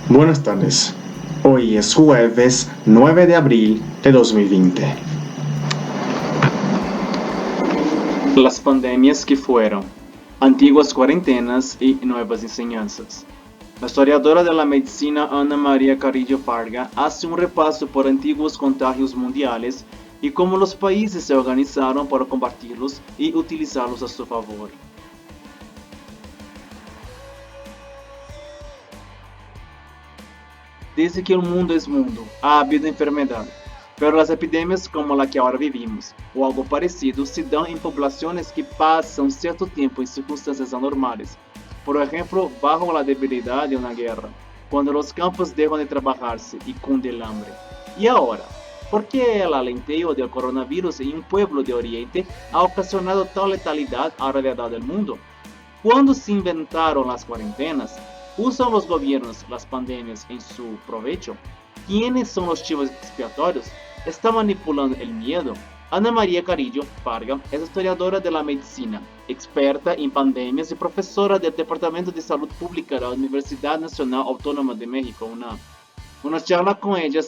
Buenas tardes. Hoy es jueves 9 de abril de 2020. Las pandemias que fueron, antiguas cuarentenas y nuevas enseñanzas. La historiadora de la medicina Ana María Carrillo Farga hace un repaso por antiguos contagios mundiales y cómo los países se organizaron para combatirlos y utilizarlos a su favor. Desde que el mundo es mundo, ha habido enfermedad, pero las epidemias como la que ahora vivimos, o algo parecido, se dan en poblaciones que pasan cierto tiempo en circunstancias anormales. Por ejemplo, bajo la debilidad de una guerra, cuando los campos dejan de trabajarse y cunde el hambre. Y ahora, ¿por qué el alenteo del coronavirus en un pueblo de Oriente ha ocasionado tal letalidad alrededor del mundo? ¿Cuándo se inventaron las cuarentenas? ¿Usan los gobiernos las pandemias en su provecho? ¿Quiénes son los chivos expiatorios? ¿Está manipulando el miedo? Ana María Carillo Farga es historiadora de la medicina, experta en pandemias y profesora del Departamento de Salud Pública de la Universidad Nacional Autónoma de México, UNAM. Una charla con ella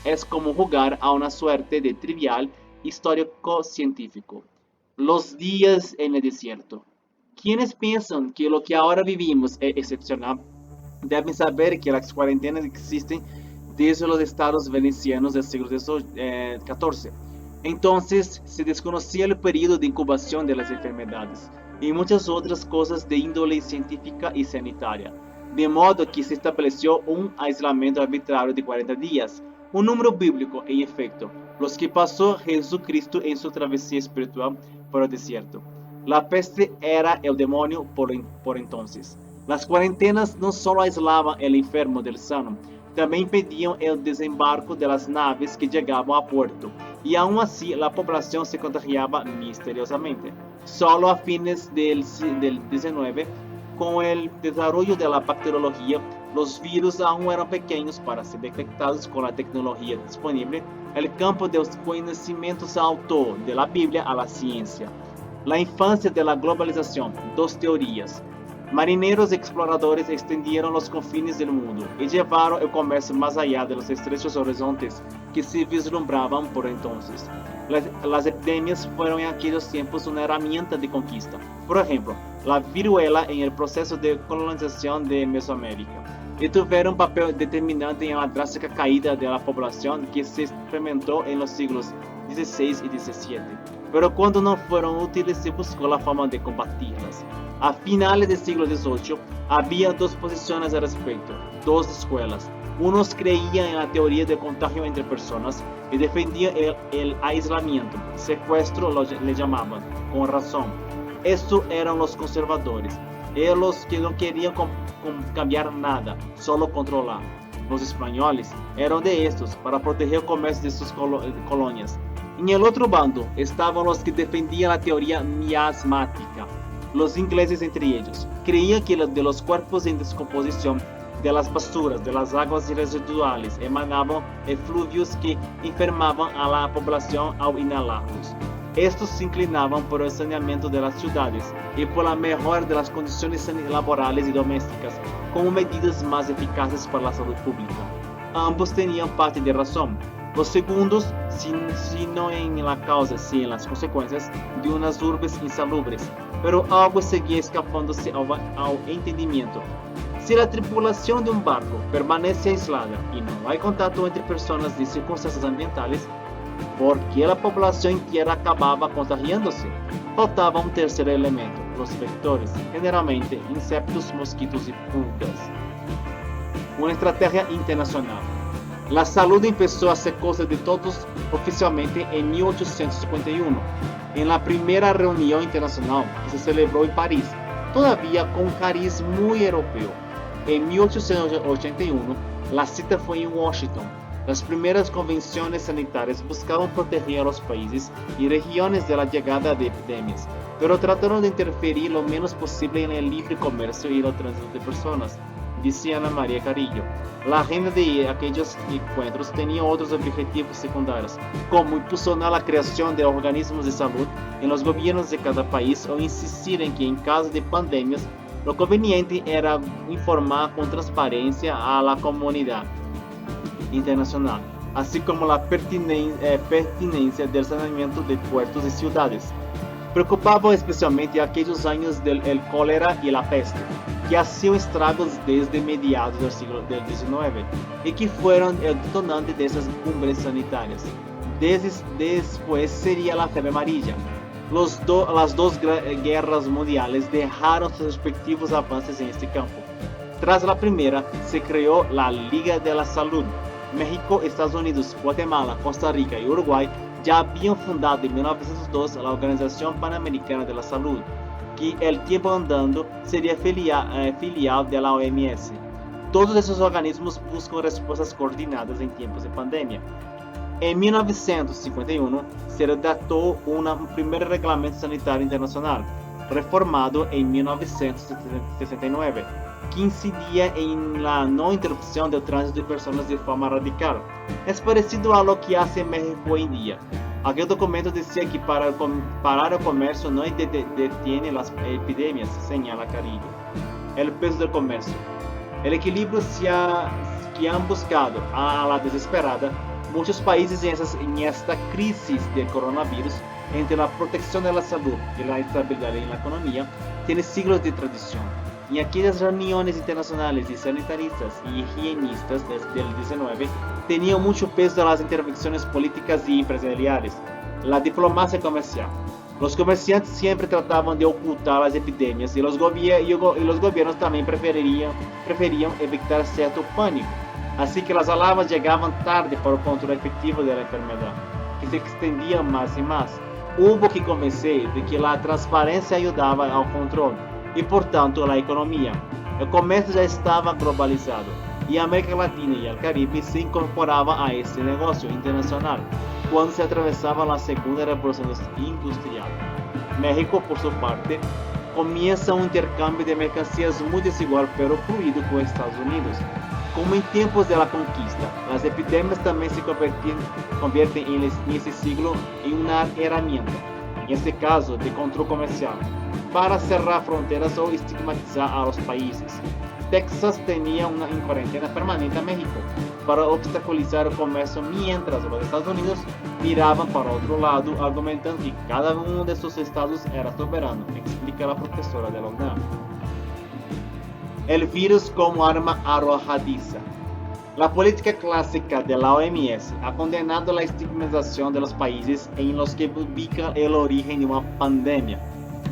es como jugar a una suerte de trivial histórico-científico. Los días en el desierto. Quienes piensan que lo que ahora vivimos es excepcional deben saber que las cuarentenas existen desde los estados venecianos del siglo XIV. Entonces se desconocía el periodo de incubación de las enfermedades y muchas otras cosas de índole científica y sanitaria, de modo que se estableció un aislamiento arbitrario de 40 días, un número bíblico en efecto, los que pasó Jesucristo en su travesía espiritual por el desierto. La peste era el demonio por entonces. Las cuarentenas no solo aislaban el enfermo del sano, también impedían el desembarco de las naves que llegaban a puerto, y aún así la población se contagiaba misteriosamente. Solo a fines del 19, con el desarrollo de la bacteriología, los virus aún eran pequeños para ser detectados con la tecnología disponible. El campo de los conocimientos saltó de la Biblia a la ciencia. La infancia de la globalización, dos teorías. Marineros exploradores extendieron los confines del mundo y llevaron el comercio más allá de los estrechos horizontes que se vislumbraban por entonces. Las epidemias fueron en aquellos tiempos una herramienta de conquista. Por ejemplo, la viruela en el proceso de colonización de Mesoamérica, y tuvieron un papel determinante en la drástica caída de la población que se experimentó en los siglos XVI y XVII. Pero cuando no fueron útiles se buscó la forma de combatirlas. A finales del siglo XVIII había dos posiciones al respecto, dos escuelas. Unos creían en la teoría del contagio entre personas y defendían el aislamiento, secuestro le llamaban, con razón. Estos eran los conservadores, eran los que no querían cambiar nada, solo controlar. Los españoles eran de estos para proteger el comercio de sus colonias. En el otro bando estaban los que defendían la teoría miasmática. Los ingleses entre ellos creían que de los cuerpos en descomposición, de las basuras, de las aguas residuales, emanaban efluvios que enfermaban a la población al inhalarlos. Estos se inclinaban por el saneamiento de las ciudades y por la mejora de las condiciones laborales y domésticas como medidas más eficaces para la salud pública. Ambos tenían parte de razón. Los segundos, si no en la causa, sí en las consecuencias de unas urbes insalubres, pero algo seguía escapándose al entendimiento. Si la tripulación de un barco permanece aislada y no hay contacto entre personas de circunstancias ambientales, ¿por qué la población entera acababa contagiándose? Faltaba un tercer elemento, los vectores, generalmente insectos, mosquitos y pulgas. Una estrategia internacional. La salud empezó a ser cosa de todos oficialmente en 1851, en la primera reunión internacional que se celebró en París, todavía con un cariz muy europeo. En 1881, la cita fue en Washington. Las primeras convenciones sanitarias buscaban proteger a los países y regiones de la llegada de epidemias, pero trataron de interferir lo menos posible en el libre comercio y el tránsito de personas, dice Ana María Carillo. La agenda de aquellos encuentros tenía otros objetivos secundarios, como impulsionar la creación de organismos de salud en los gobiernos de cada país o insistir en que en caso de pandemias Lo conveniente era informar con transparencia a la comunidad internacional, así como la pertinencia del saneamiento de puertos y ciudades. Preocupaba especialmente aquellos años del cólera y la peste, que hacían estragos desde mediados del siglo XIX y que fueron el detonante de esas cumbres sanitarias. Después sería la fiebre amarilla. Las dos guerras mundiales dejaron sus respectivos avances en este campo. Tras la primera, se creó la Liga de la Salud. México, Estados Unidos, Guatemala, Costa Rica y Uruguay ya habían fundado en 1902 la Organización Panamericana de la Salud, que el tiempo andando sería filial de la OMS. Todos esos organismos buscan respuestas coordinadas en tiempos de pandemia. En 1951 se redactó un primer reglamento sanitario internacional, reformado en 1969, que incidía en la no interrupción del tránsito de personas de forma radical. Es parecido a lo que hace México hoy en día. Aquel documento decía que parar el comercio no detiene las epidemias, señala Carillo. El peso del comercio. El equilibrio que han buscado a la desesperada muchos países en esta crisis del coronavirus, entre la protección de la salud y la estabilidad en la economía, tiene siglos de tradición. En aquellas reuniones internacionales de sanitaristas y higienistas del 19 tenían mucho peso las intervenciones políticas y empresariales, la diplomacia comercial. Los comerciantes siempre trataban de ocultar las epidemias y los gobiernos también preferían evitar cierto pánico. Así que las alarmas llegaban tarde para el control efectivo de la enfermedad, que se extendía más y más. Hubo que convencer de que la transparencia ayudaba al control y por tanto a la economía. El comercio ya estaba globalizado y América Latina y el Caribe se incorporaba a este negocio internacional cuando se atravesaba la segunda revolución industrial. México, por su parte, comienza un intercambio de mercancías muy desigual pero fluido con Estados Unidos. Como en tiempos de la conquista, las epidemias también se convierten en ese siglo en una herramienta, en este caso de control comercial, para cerrar fronteras o estigmatizar a los países. Texas tenía una cuarentena permanente a México para obstaculizar el comercio, mientras los Estados Unidos miraban para otro lado, argumentando que cada uno de sus estados era soberano, explica la profesora de la UNAM. El virus como arma arrojadiza. La política clásica de la OMS ha condenado la estigmatización de los países en los que ubica el origen de una pandemia.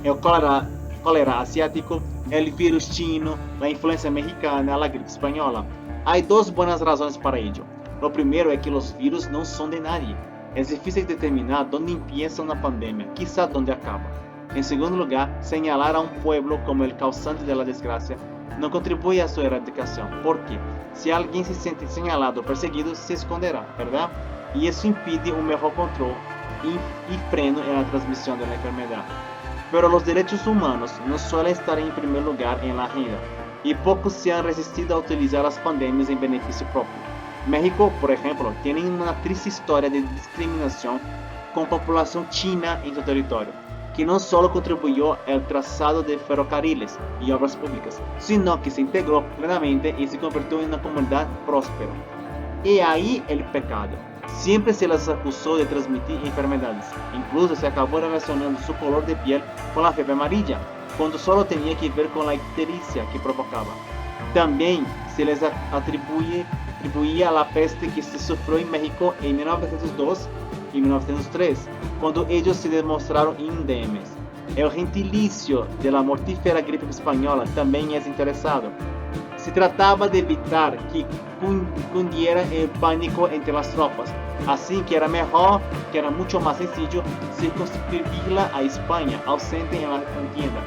El cólera asiático, el virus chino, la influencia mexicana, la gripe española. Hay dos buenas razones para ello. Lo primero es que los virus no son de nadie. Es difícil determinar dónde empieza una pandemia, quizá dónde acaba. En segundo lugar, señalar a un pueblo como el causante de la desgracia no contribuye a su erradicación, porque si alguien se siente señalado o perseguido, se esconderá, ¿verdad? Y eso impide un mejor control y freno en la transmisión de la enfermedad. Pero los derechos humanos no suelen estar en primer lugar en la agenda, y pocos se han resistido a utilizar las pandemias en beneficio propio. México, por ejemplo, tiene una triste historia de discriminación con población china en su territorio, que no solo contribuyó al trazado de ferrocarriles y obras públicas, sino que se integró plenamente y se convirtió en una comunidad próspera. Y ahí el pecado. Siempre se les acusó de transmitir enfermedades. Incluso se acabó relacionando su color de piel con la fiebre amarilla, cuando solo tenía que ver con la ictericia que provocaba. También se les atribuía la peste que se sufrió en México en 1902 y 1903, cuando ellos se demostraron indemnes. El gentilicio de la mortífera gripe española también es interesado. Se trataba de evitar que cundiera el pánico entre las tropas, así que era mucho más sencillo circunscribirla a España, ausente en la contienda.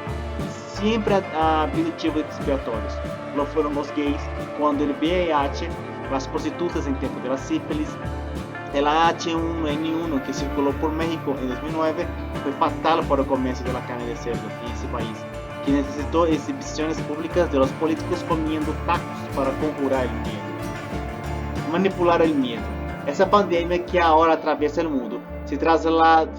Siempre ha habido chivos expiatorios. Lo fueron los gays cuando el VIH, las prostitutas en tiempo de la sífilis, el H1N1 que circuló por México en 2009 fue fatal para el comercio de la carne de cerdo en ese país, que necesitó exhibiciones públicas de los políticos comiendo tacos para conjurar el miedo. Manipular el miedo. Esa pandemia que ahora atraviesa el mundo se traslada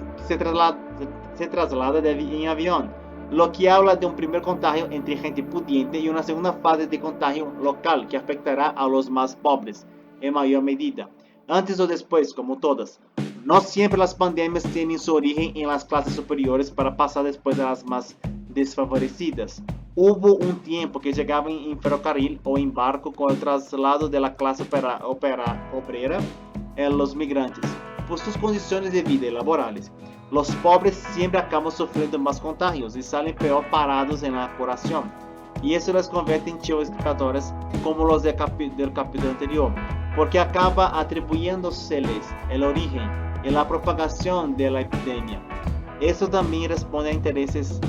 en avión lo que habla de un primer contagio entre gente pudiente y una segunda fase de contagio local que afectará a los más pobres en mayor medida, antes o después, como todas. No siempre las pandemias tienen su origen en las clases superiores para pasar después a las más desfavorecidas. Hubo un tiempo que llegaban en ferrocarril o en barco con el traslado de la clase obrera los migrantes, por sus condiciones de vida y laborales. Los pobres siempre acaban sufriendo más contagios y salen peor parados en la curación, y eso les convierte en chivos expiatorios como los del capítulo anterior, porque acaba atribuyéndoseles el origen y la propagación de la epidemia. Eso también responde a intereses.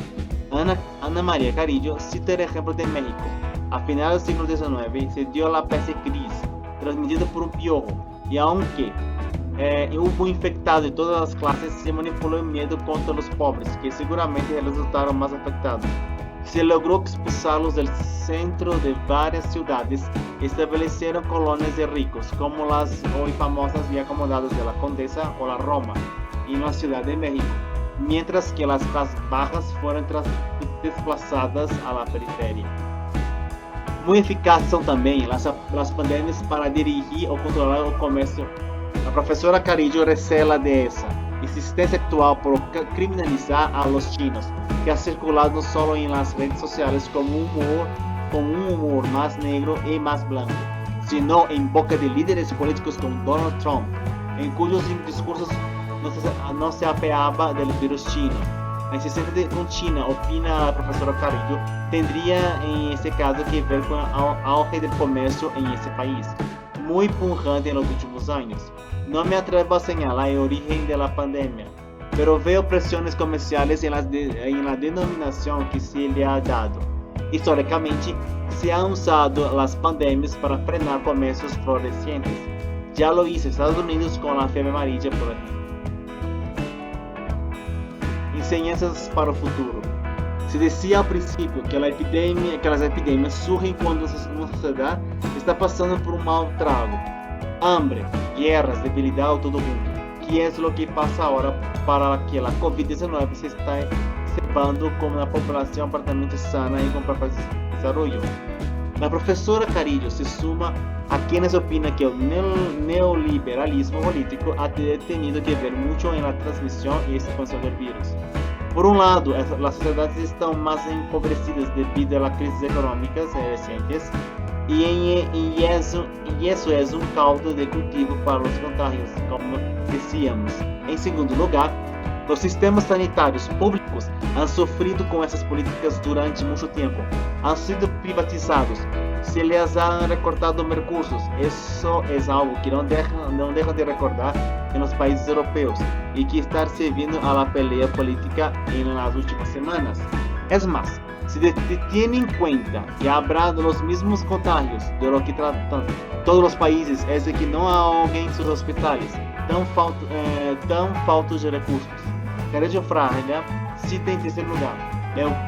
Ana María Carillo cita el ejemplo de México. A finales del siglo XIX se dio la peste gris, transmitida por un piojo, y aunque hubo infectados de todas las clases, se manipuló el miedo contra los pobres, que seguramente resultaron más afectados. Se logró expulsarlos del centro de varias ciudades y establecieron colonias de ricos, como las hoy famosas y acomodadas de la Condesa o la Roma, en la Ciudad de México, mientras que las clases bajas fueron desplazadas a la periferia. Muy eficaces son también las pandemias para dirigir o controlar el comercio. La profesora Carillo recela de esa insistencia actual por criminalizar a los chinos, que ha circulado no solo en las redes sociales con un humor más negro y más blanco, sino en boca de líderes políticos como Donald Trump, en cuyos discursos no se apeaba del virus chino. La insistencia con China, opina la profesora Carillo, tendría en este caso que ver con el auge del comercio en ese país, muy pujante en los últimos años. No me atrevo a señalar el origen de la pandemia, pero veo presiones comerciales en la denominación que se le ha dado. Históricamente, se han usado las pandemias para frenar comercios florecientes. Ya lo hizo Estados Unidos con la fiebre amarilla, por ejemplo. Enseñanzas para el futuro. Se decía al principio que las epidemias surgen cuando una sociedad está pasando por un mal trago. Hambre, guerras, debilidad o todo junto. ¿Qué es lo que pasa ahora para que la COVID-19 se está cebando como una población aparentemente sana y con capacidad de desarrollo? La profesora Carillo se suma a quienes opinan que el neoliberalismo político ha tenido que ver mucho en la transmisión y expansión del virus. Por un lado, las sociedades están más empobrecidas debido a las crisis económicas recientes y eso es un caldo de cultivo para los contagios, como decíamos. En segundo lugar, los sistemas sanitarios públicos han sufrido con esas políticas durante mucho tiempo, han sido privatizados, se les han recortado recursos. Eso es algo que no deja de recordar en los países europeos y que está sirviendo a la pelea política en las últimas semanas. Es más, si se tiene en cuenta que habrá los mismos contagios, de lo que tratan todos los países es de que no ahoguen sus hospitales, tan faltos de recursos. Carillo Fraga cita en tercer lugar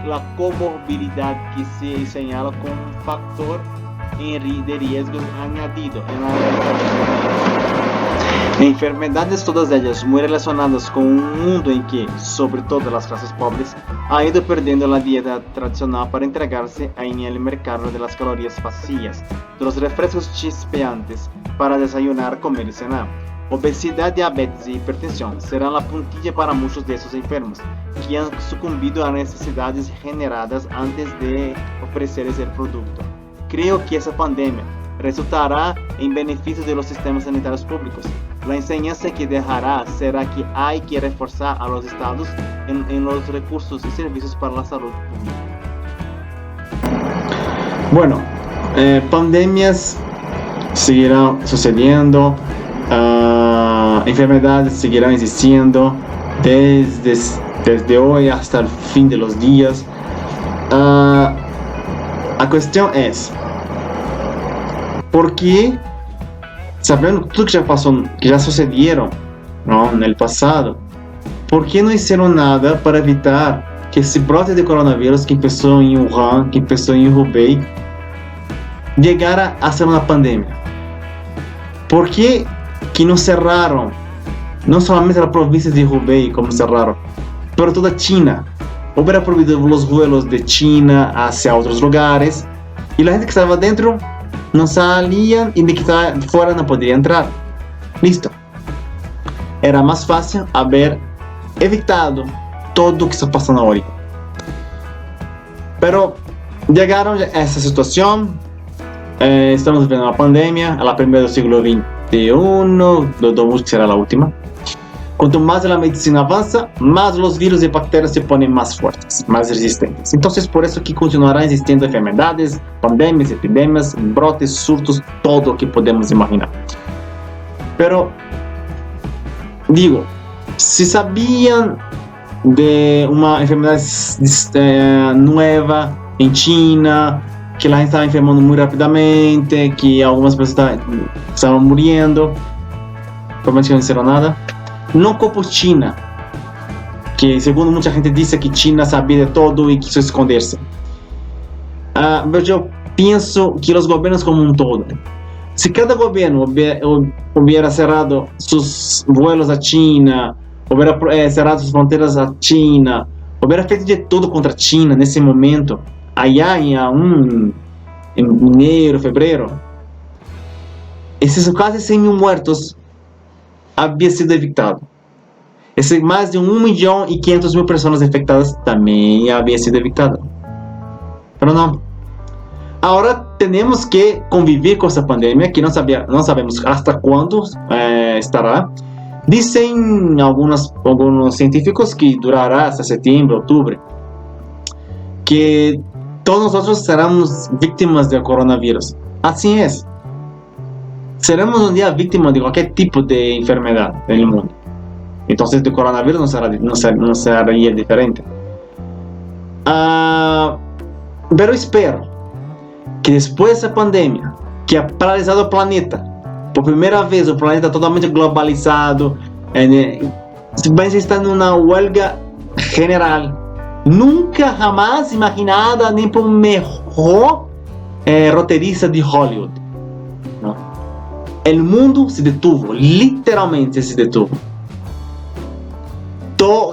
la comorbilidad que se señala como un factor de riesgo añadido en la enfermedades, todas ellas muy relacionadas con un mundo en que, sobre todo las clases pobres, ha ido perdiendo la dieta tradicional para entregarse en el mercado de las calorías vacías, de los refrescos chispeantes para desayunar, comer y cenar. Obesidad, diabetes y hipertensión serán la puntilla para muchos de esos enfermos, que han sucumbido a necesidades generadas antes de ofrecerles el producto. Creo que esa pandemia resultará en beneficio de los sistemas sanitarios públicos. La enseñanza que dejará será que hay que reforzar a los estados en los recursos y servicios para la salud pública. Bueno, pandemias seguirán sucediendo, enfermedades seguirán existiendo desde hoy hasta el fin de los días. La cuestión es, ¿por qué, sabiendo tudo que já passou, que já sucedieron, ¿no?, en el pasado, por qué no hicieron nada para evitar que ese brote de coronavirus que empezó en Wuhan, que empezó en Hubei, llegara a ser una pandemia? ¿Por qué que no cerraron, no solamente las provincias de Hubei como cerraron, pero toda China, hubiera prohibido los vuelos de China hacia otros lugares y la gente que estaba dentro no salían y de que estaba fuera no podía entrar. Listo. Era más fácil haber evitado todo lo que está pasando ahorita. Pero llegaron a esa situación. Estamos viviendo una pandemia, a la primera del siglo XXI, dudo que será la última. Cuanto más la medicina avanza, más los virus y bacterias se ponen más fuertes, más resistentes. Entonces, por eso que continuarán existiendo enfermedades, pandemias, epidemias, brotes, surtos, todo lo que podemos imaginar. Pero, digo, si sabían de una enfermedad nueva en China, que la gente estaba enfermando muy rápidamente, que algumas personas estaban muriendo, provavelmente no hicieron nada. No culpo China, que segundo mucha gente dice que China sabía de todo y quiso esconderse. Pero yo pienso que los gobiernos como un todo, si cada gobierno hubiera cerrado sus vuelos a China, hubiera cerrado sus fronteras a China, hubiera feito de todo contra China nesse momento, allá en enero, febrero, esses quase 100.000 muertos havia sido evitado. Esse mais de 1.500.000 pessoas infectadas também havia sido evitado. Pero não. Agora temos que conviver com essa pandemia que não sabemos hasta quando estará. Dizem alguns científicos que durará hasta setembro, outubro, que todos nós seremos vítimas do coronavírus. Assim é. Seremos um dia vítimas de qualquer tipo de enfermidade no mundo. Então, o coronavírus não seria diferente. Pero espero que depois dessa pandemia, que ha paralisado o planeta, por primeira vez o planeta totalmente globalizado, vai estar numa huelga general, nunca jamás imaginada nem por um melhor roteirista de Hollywood. O mundo se detuvo, literalmente se detuvo.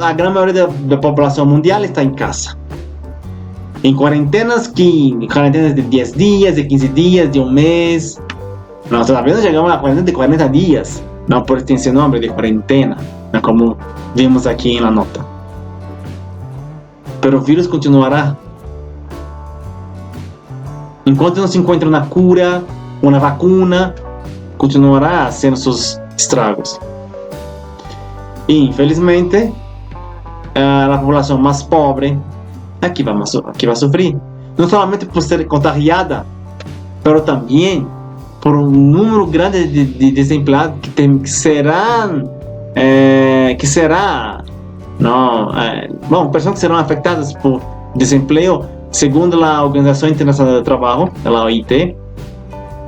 A grande maioria da população mundial está em casa. Em quarentenas de 10 dias, de 15 dias, de um mês. Nós talvez não chegamos a quarentena de 40 dias. Não por ter esse nome de quarentena, como vimos aqui na nota. Pero o vírus continuará. Enquanto não se encontra uma cura, uma vacuna, continuará sendo seus estragos. E, infelizmente, a população mais pobre aqui vai sofrer. Não somente por ser contagiada, mas também por um número grande de desempregados que serão pessoas que serão afetadas por desemprego, segundo a Organização Internacional do Trabalho, a OIT.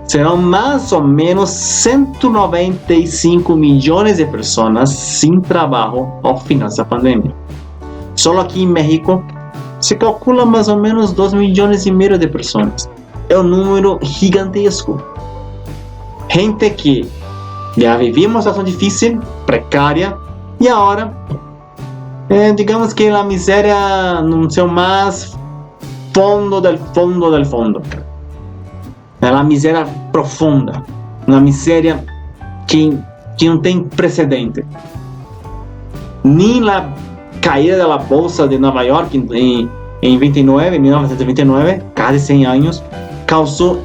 Serão mais ou menos 195 milhões de pessoas sem trabalho ao final dessa pandemia. Só aqui em México se calcula mais ou menos 2,5 milhões de pessoas. É um número gigantesco. Gente que já vivia uma situação difícil, precária, e agora, digamos que a miséria no seu mais fundo del fundo. Uma miséria profunda, uma miséria que não tem precedente. Nem a caída da bolsa de Nova York em 1929, quase 100 anos, causou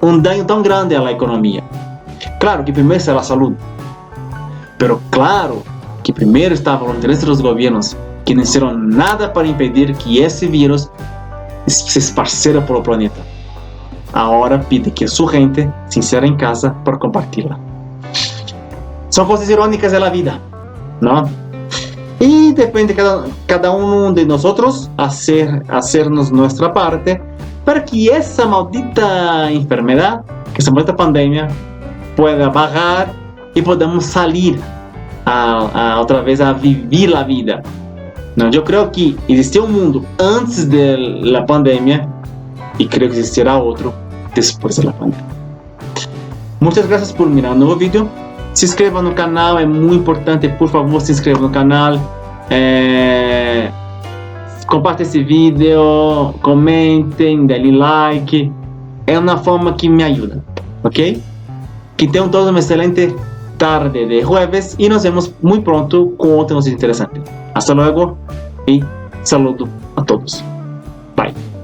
um dano tão grande à economia. Claro que primeiro será a saúde, pero claro que primeiro estavam os interesses dos governos, que não fizeram nada para impedir que esse vírus se esparcera pelo planeta. Agora pide que sua gente se encerre em casa para compartilhar. São coisas irônicas da vida, não? E depende de cada um de nós hacernos nossa parte para que essa maldita enfermedade, que essa maldita pandemia, pueda bajar e podamos sair outra vez a viver a vida. Não, eu creio que existia um mundo antes da pandemia e creio que existirá outro depois da pandemia. Muitas graças por mirar o novo vídeo. Se inscreva no canal, é muito importante. Por favor, se inscreva no canal. Compartam esse vídeo, comentem, deem like. É uma forma que me ajuda, ok? Que tenham todos uma excelente tarde de jueves e nos vemos muito pronto com outra notícia interessante. Hasta luego e saludo a todos. Bye.